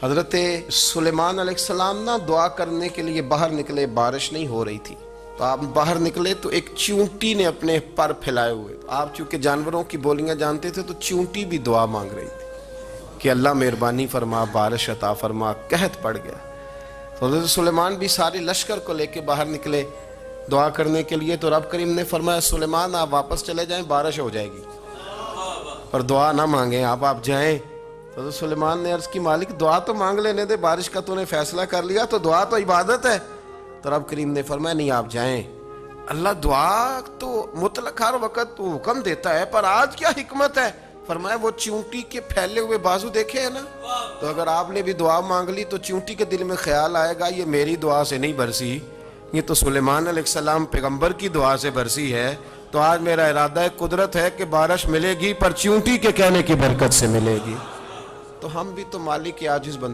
حضرت سلیمان علیہ السلام نا دعا کرنے کے لیے باہر نکلے، بارش نہیں ہو رہی تھی، تو آپ باہر نکلے تو ایک چونٹی نے اپنے پر پھیلائے ہوئے، آپ چونکہ جانوروں کی بولیاں جانتے تھے تو چونٹی بھی دعا مانگ رہی تھی کہ اللہ مہربانی فرما، بارش عطا فرما۔ قحط پڑ گیا تو حضرت سلیمان بھی سارے لشکر کو لے کے باہر نکلے دعا کرنے کے لیے، تو رب کریم نے فرمایا سلیمان آپ واپس چلے جائیں، بارش ہو جائے گی، پر دعا نہ مانگیں، آپ جائیں۔ حضرت سلیمان نے عرض کی مالک دعا تو مانگ لینے دے، بارش کا تو نے فیصلہ کر لیا، تو دعا تو عبادت ہے۔ تو رب کریم نے فرمایا نہیں آپ جائیں، اللہ دعا تو مطلق ہر وقت تو حکم دیتا ہے، پر آج کیا حکمت ہے؟ فرمایا وہ چونٹی کے پھیلے ہوئے بازو دیکھے ہیں نا، تو اگر آپ نے بھی دعا مانگ لی تو چونٹی کے دل میں خیال آئے گا یہ میری دعا سے نہیں برسی، یہ تو سلیمان علیہ السلام پیغمبر کی دعا سے برسی ہے، تو آج میرا ارادہ قدرت ہے کہ بارش ملے گی، پر چونٹی کے کہنے کی برکت سے ملے گی۔ تو ہم بھی تو مالک کے عاجز بندے